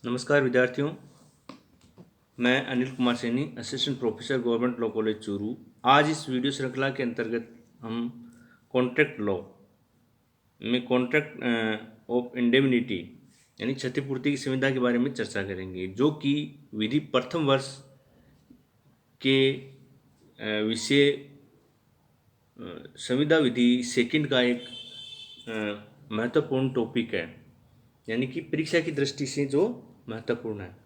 नमस्कार विद्यार्थियों, मैं Anil Kumar Saini, assistant professor government law college Churu. आज इस वीडियो श्रृंखला के अंतर्गत हम कॉन्ट्रैक्ट लॉ में कॉन्ट्रैक्ट ऑफ इंडेमनिटी यानी क्षतिपूर्ति की संविधा के बारे में चर्चा करेंगे, जो कि विधि प्रथम वर्ष के विषय संविधा विधि सेकंड का एक महत्वपूर्ण टॉपिक है, यानी कि परीक्षा की दृष्टि से जो महत्वपूर्ण है।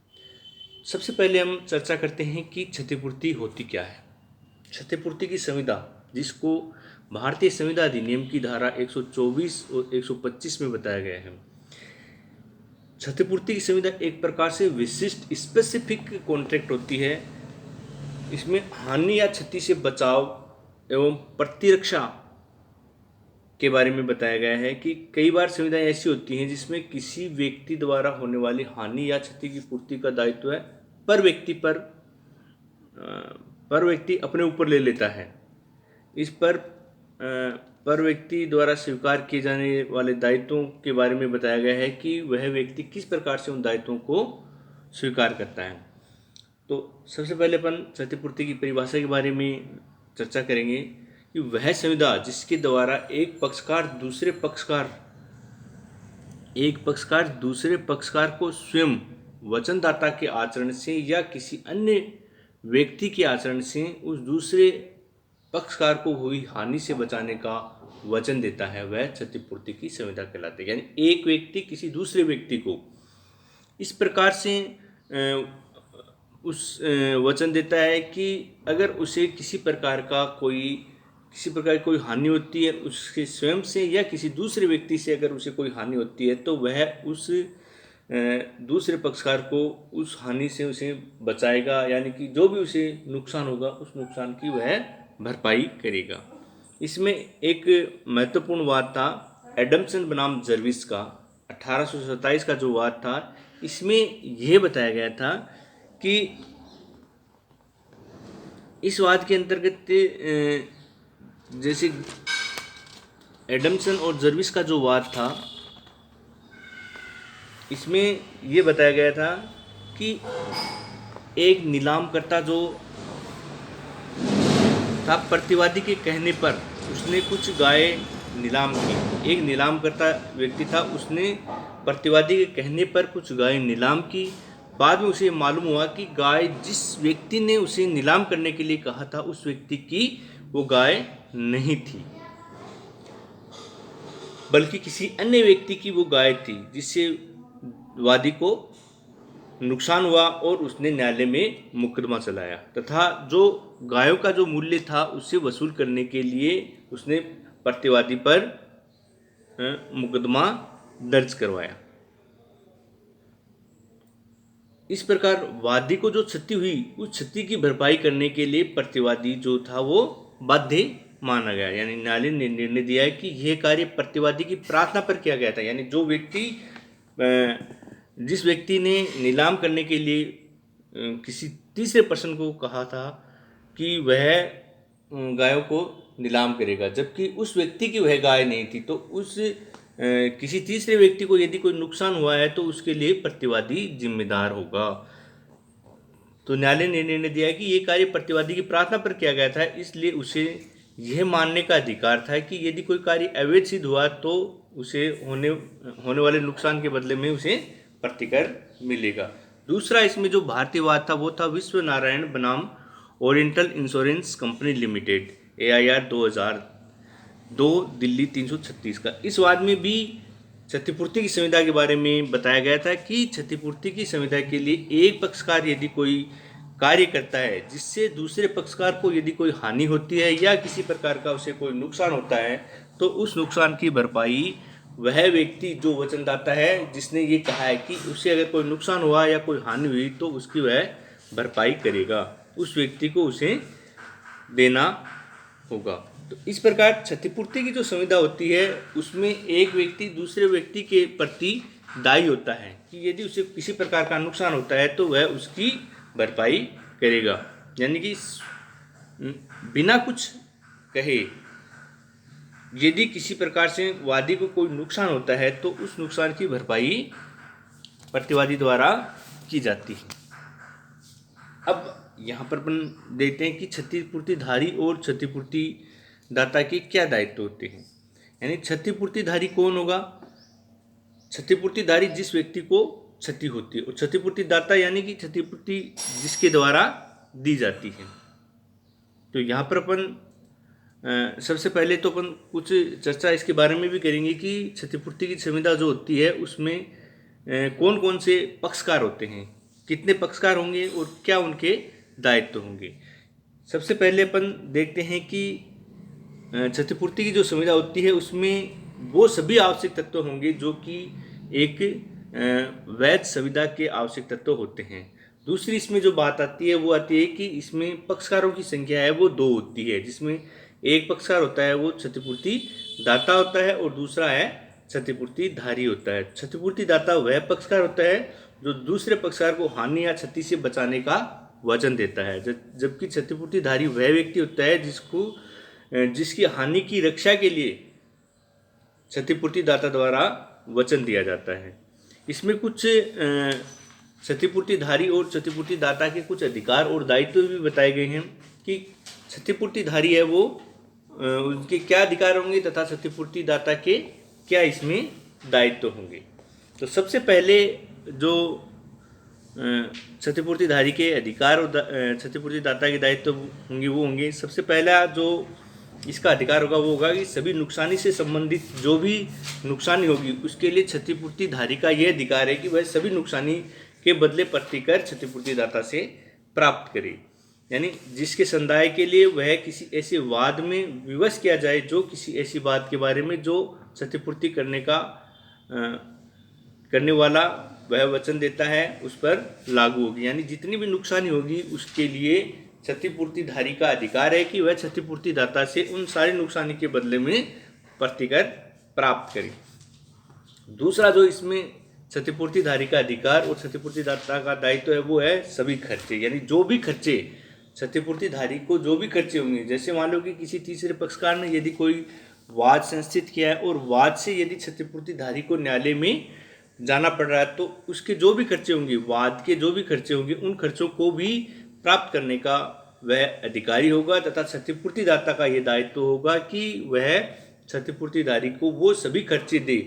सबसे पहले हम चर्चा करते हैं कि क्षतिपूर्ति होती क्या है। क्षतिपूर्ति की संविधा, जिसको भारतीय संविधा अधिनियम की धारा 124 और 125 में बताया गया है। क्षतिपूर्ति की संविधा एक प्रकार से विशिष्ट स्पेसिफिक कॉन्ट्रैक्ट होती है। इसमें हानि या क्षति से बचाव एवं प्रतिरक्षा के बारे में बताया गया है कि कई बार संविधाएं ऐसी होती हैं जिसमें किसी व्यक्ति द्वारा होने वाली हानि या क्षति की पूर्ति का दायित्व है पर व्यक्ति अपने ऊपर ले लेता है। इस पर व्यक्ति द्वारा स्वीकार किए जाने वाले दायित्वों के बारे में बताया गया है कि वह व्यक्ति किस प्रकार से उन दायित्वों को स्वीकार करता है। तो सबसे पहले अपन क्षतिपूर्ति की परिभाषा के बारे में चर्चा करेंगे कि वह संविधा जिसके द्वारा एक पक्षकार दूसरे पक्षकार को स्वयं वचनदाता के आचरण से या किसी अन्य व्यक्ति के आचरण से उस दूसरे पक्षकार को हुई हानि से बचाने का वचन देता है, वह क्षतिपूर्ति की संविधा कहलाती है। यानी एक व्यक्ति किसी दूसरे व्यक्ति को इस प्रकार से वचन देता है कि अगर उसे किसी प्रकार की कोई हानि होती है उसके स्वयं से या किसी दूसरे व्यक्ति से, अगर उसे कोई हानि होती है तो वह उस दूसरे पक्षकार को उस हानि से उसे बचाएगा, यानी कि जो भी उसे नुकसान होगा उस नुकसान की वह भरपाई करेगा। इसमें एक महत्वपूर्ण वाद था एडम्सन बनाम जर्विस का 1827 का जो वाद था। इसमें यह बताया गया था कि इस वाद के अंतर्गत जैसे एडम्सन और जर्विस का जो वाद था, इसमें ये बताया गया था कि एक नीलामकर्ता जो था, प्रतिवादी के कहने पर उसने कुछ गाय नीलाम की। एक नीलामकर्ता व्यक्ति था, उसने प्रतिवादी के कहने पर कुछ गाय नीलाम की। बाद में उसे मालूम हुआ कि गाय जिस व्यक्ति ने उसे नीलाम करने के लिए कहा था उस व्यक्ति की वो गाय नहीं थी, बल्कि किसी अन्य व्यक्ति की वो गाय थी, जिससे वादी को नुकसान हुआ और उसने न्यायालय में मुकदमा चलाया तथा जो गायों का जो मूल्य था उससे वसूल करने के लिए उसने प्रतिवादी पर मुकदमा दर्ज करवाया। इस प्रकार वादी को जो क्षति हुई उस क्षति की भरपाई करने के लिए प्रतिवादी जो था वो बाध्य माना गया। यानी न्यायालय ने निर्णय दिया है कि यह कार्य प्रतिवादी की प्रार्थना पर किया गया था। यानी जो व्यक्ति जिस व्यक्ति ने नीलाम करने के लिए किसी तीसरे पर्सन को कहा था कि वह गायों को नीलाम करेगा, जबकि उस व्यक्ति की वह गाय नहीं थी, तो उस किसी तीसरे व्यक्ति को यदि कोई नुकसान हुआ है तो उसके लिए प्रतिवादी जिम्मेदार होगा। तो न्यायालय ने निर्णय दिया कि ये कार्य प्रतिवादी की प्रार्थना पर किया गया था, इसलिए उसे यह मानने का अधिकार था कि यदि कोई कार्य अवैध सिद्ध हुआ तो उसे होने वाले नुकसान के बदले में उसे प्रतिकर मिलेगा। दूसरा इसमें जो भारतीय वाद था वो था विश्व नारायण बनाम oriental insurance company limited AIR 2002 Delhi 336 का। इस वाद में भी क्षतिपूर्ति की संविधा के बारे में बताया गया था कि क्षतिपूर्ति की संविधा के लिए एक पक्षकार यदि कोई कार्य करता है जिससे दूसरे पक्षकार को यदि कोई हानि होती है या किसी प्रकार का उसे कोई नुकसान होता है तो उस नुकसान की भरपाई वह व्यक्ति जो वचनदाता है जिसने ये कहा है कि उसे अगर कोई नुकसान हुआ या कोई हानि हुई तो उसकी वह भरपाई करेगा, उस व्यक्ति को उसे देना होगा। तो इस प्रकार क्षतिपूर्ति की जो संविधा होती है उसमें एक व्यक्ति दूसरे व्यक्ति के प्रति दायी होता है कि यदि उसे किसी प्रकार का नुकसान होता है तो वह उसकी भरपाई करेगा। यानी कि बिना कुछ कहे यदि किसी प्रकार से वादी को कोई नुकसान होता है तो उस नुकसान की भरपाई प्रतिवादी द्वारा की जाती है। अब यहाँ पर अपन देखते हैं कि क्षतिपूर्तिधारी और क्षतिपूर्ति दाता के क्या दायित्व होते हैं। यानी क्षतिपूर्तिधारी कौन होगा? क्षतिपूर्तिधारी जिस व्यक्ति को क्षति होती है, और क्षतिपूर्ति दाता यानी कि क्षतिपूर्ति जिसके द्वारा दी जाती है। तो यहाँ पर अपन सबसे पहले तो अपन कुछ चर्चा इसके बारे में भी करेंगे कि क्षतिपूर्ति की संविदा जो होती है उसमें कौन कौन से पक्षकार होते हैं, कितने पक्षकार होंगे और क्या उनके दायित्व होंगे। सबसे पहले अपन देखते हैं कि क्षतिपूर्ति की जो संविदा होती है उसमें वो सभी आवश्यक तत्व होंगे जो कि एक वैध संविदा के आवश्यक तत्व होते हैं। दूसरी इसमें जो बात आती है वो आती है कि इसमें पक्षकारों की संख्या है वो 2 होती है, जिसमें एक पक्षकार होता है वो क्षतिपूर्ति दाता होता है और दूसरा है क्षतिपूर्ति धारी होता है। क्षतिपूर्ति दाता वह पक्षकार होता है जो दूसरे पक्षकार को हानि या क्षति से बचाने का वचन देता है, जबकि क्षतिपूर्ति धारी वह व्यक्ति होता है जिसकी हानि की रक्षा के लिए क्षतिपूर्ति दाता द्वारा वचन दिया जाता है। इसमें कुछ क्षतिपूर्तिधारी और क्षतिपूर्ति दाता के कुछ अधिकार और दायित्व भी बताए गए हैं कि क्षतिपूर्तिधारी है वो उनके क्या अधिकार होंगे तथा क्षतिपूर्ति दाता के क्या इसमें दायित्व होंगे। तो सबसे पहले जो क्षतिपूर्तिधारी के अधिकार और क्षतिपूर्ति दाता के दायित्व होंगे वो होंगे, सबसे पहला जो इसका अधिकार होगा वो होगा कि सभी नुकसानी से संबंधित जो भी नुकसानी होगी उसके लिए क्षतिपूर्तिधारी का यह अधिकार है कि वह सभी नुकसानी के बदले प्रतिकर क्षतिपूर्ति दाता से प्राप्त करे। यानी जिसके संदाय के लिए वह किसी ऐसे वाद में विवश किया जाए जो किसी ऐसी बात के बारे में जो क्षतिपूर्ति करने वाला वह वचन देता है उस पर लागू होगी। यानी जितनी भी नुकसानी होगी उसके लिए क्षतिपूर्तिधारी का अधिकार है कि वह क्षतिपूर्ति दाता से उन सारी नुकसानी के बदले में प्रतिकर प्राप्त करे। दूसरा जो इसमें क्षतिपूर्तिधारी का अधिकार और क्षतिपूर्ति दाता का दायित्व है वो है सभी खर्चे। यानी जो भी खर्चे क्षतिपूर्तिधारी को जो भी खर्चे होंगे, जैसे मान लो कि किसी तीसरे पक्षकार ने यदि कोई वाद संस्थित किया है और वाद से यदि क्षतिपूर्तिधारी को न्यायालय में जाना पड़ रहा है तो उसके जो भी खर्चे होंगे, वाद के जो भी खर्चे होंगे, उन खर्चों को भी प्राप्त करने का वह अधिकारी होगा तथा क्षतिपूर्ति दाता का यह दायित्व होगा कि वह क्षतिपूर्तिधारी को वो सभी खर्चे दे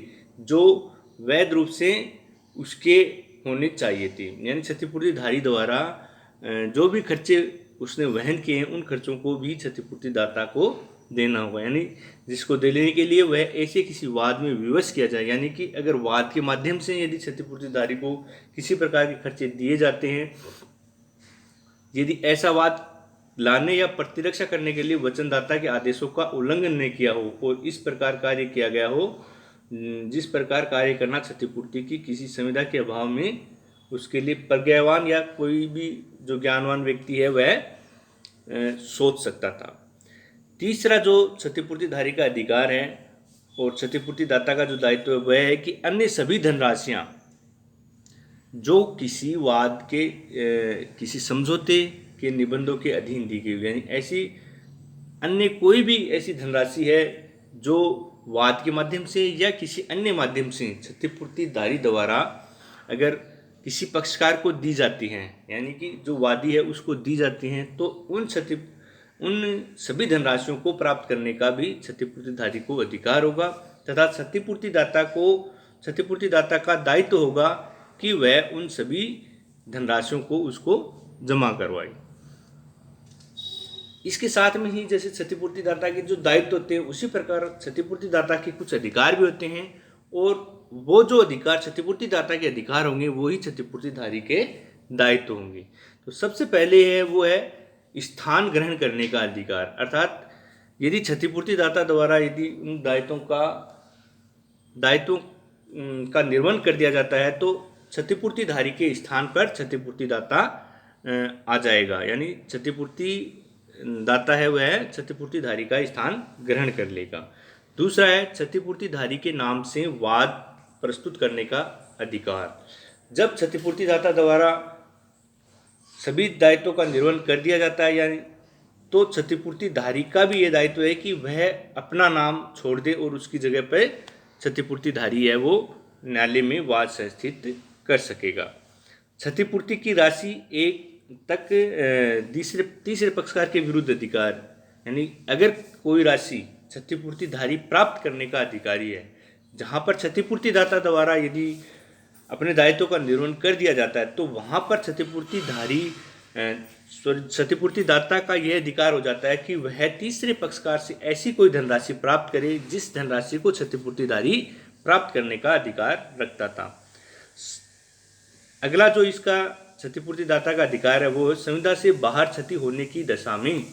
जो वैध रूप से उसके होने चाहिए थे। यानी क्षतिपूर्तिधारी द्वारा जो भी खर्चे उसने वहन किए हैं उन खर्चों को भी क्षतिपूर्ति दाता को देना होगा। यानी जिसको देने के लिए वह ऐसे किसी वाद में विवश किया जाए, यानी कि अगर वाद के माध्यम से यदि क्षतिपूर्तिधारी को किसी प्रकार के खर्चे दिए जाते हैं, यदि ऐसा वाद लाने या प्रतिरक्षा करने के लिए वचनदाता के आदेशों का उल्लंघन नहीं किया हो और इस प्रकार कार्य किया गया हो जिस प्रकार कार्य करना क्षतिपूर्ति की किसी संविदा के अभाव में उसके लिए प्रज्ञावान या कोई भी जो ज्ञानवान व्यक्ति है वह सोच सकता था। तीसरा जो क्षतिपूर्तिधारी का अधिकार है और क्षतिपूर्ति दाता का जो दायित्व है वह है कि अन्य सभी धनराशियाँ जो किसी वाद के किसी समझौते के निबंधों के अधीन दी गई, यानी ऐसी अन्य कोई भी ऐसी धनराशि है जो वाद के माध्यम से या किसी अन्य माध्यम से क्षतिपूर्तिधारी द्वारा अगर किसी पक्षकार को दी जाती हैं, यानी कि जो वादी है उसको दी जाती हैं, तो उन सभी धनराशियों को प्राप्त करने का भी क्षतिपूर्तिधारी को अधिकार होगा तथा क्षतिपूर्ति दाता का दायित्व होगा कि वह उन सभी धनराशियों को उसको जमा करवाए। इसके साथ में ही जैसे क्षतिपूर्ति दाता के जो दायित्व होते हैं उसी प्रकार क्षतिपूर्ति दाता के कुछ अधिकार भी होते हैं और वो जो अधिकार क्षतिपूर्ति दाता के अधिकार होंगे वो ही क्षतिपूर्तिधारी के दायित्व होंगे। तो सबसे पहले है वो है स्थान ग्रहण करने का अधिकार, अर्थात यदि क्षतिपूर्ति दाता द्वारा यदि उन दायित्वों का निर्वहन कर दिया जाता है तो क्षतिपूर्तिधारी के स्थान पर क्षतिपूर्ति दाता आ जाएगा, यानी क्षतिपूर्ति दाता है वह क्षतिपूर्तिधारी का स्थान ग्रहण कर लेगा। दूसरा है क्षतिपूर्तिधारी के नाम से वाद प्रस्तुत करने का अधिकार। जब क्षतिपूर्ति दाता द्वारा सभी दायित्वों का निर्वहन कर दिया जाता है यानी तो क्षतिपूर्तिधारी का भी ये दायित्व है कि वह अपना नाम छोड़ दे और उसकी जगह पर क्षतिपूर्तिधारी है वो न्यायालय में वाद संस्थित कर सकेगा। क्षतिपूर्ति की राशि एक तक तीसरे पक्षकार के विरुद्ध अधिकार, यानी अगर कोई राशि क्षतिपूर्तिधारी प्राप्त करने का अधिकारी है, जहाँ पर क्षतिपूर्तिदाता द्वारा यदि अपने दायित्व का निर्वहन कर दिया जाता है तो वहाँ पर क्षतिपूर्तिदाता का यह अधिकार हो जाता है कि वह तीसरे पक्षकार से ऐसी कोई धनराशि प्राप्त करे जिस धनराशि को क्षतिपूर्तिधारी प्राप्त करने का अधिकार रखता था। अगला जो इसका क्षतिपूर्तिदाता का अधिकार है वो संविदा से बाहर क्षति होने की दशा में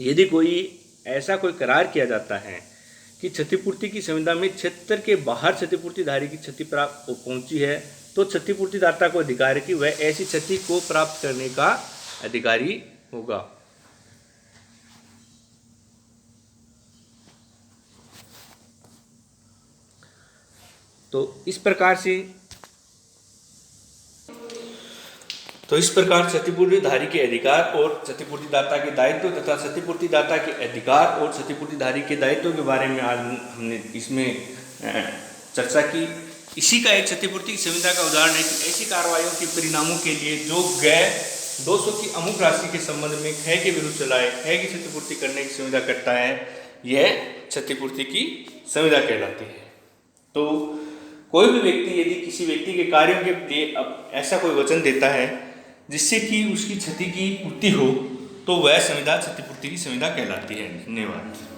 यदि कोई ऐसा कोई करार किया जाता है कि क्षतिपूर्ति की संविदा में क्षेत्र के बाहर क्षतिपूर्तिधारी की क्षति प्राप्त पहुंची है तो क्षतिपूर्तिदाता को अधिकार है कि वह ऐसी क्षति को प्राप्त करने का अधिकारी होगा। तो इस प्रकार क्षतिपूर्तिधारी के अधिकार और क्षतिपूर्तिदाता के दायित्व तथा क्षतिपूर्तिदाता के अधिकार और क्षतिपूर्तिधारी के दायित्व के बारे में आज हमने इसमें चर्चा की। इसी का एक क्षतिपूर्ति संविदा का उदाहरण है कि ऐसी कार्रवाइयों के परिणामों के लिए जो गैर 200 की अमुक राशि के संबंध में ख के विरुद्ध चलाए ख की क्षतिपूर्ति करने की संविदा करता है, यह क्षतिपूर्ति की संविदा कहलाती है। तो कोई भी व्यक्ति यदि किसी व्यक्ति के कार्यों के लिए ऐसा कोई वचन देता है जिससे कि उसकी क्षति की पूर्ति हो तो वह संविदा क्षतिपूर्ति की संविदा कहलाती है। धन्यवाद।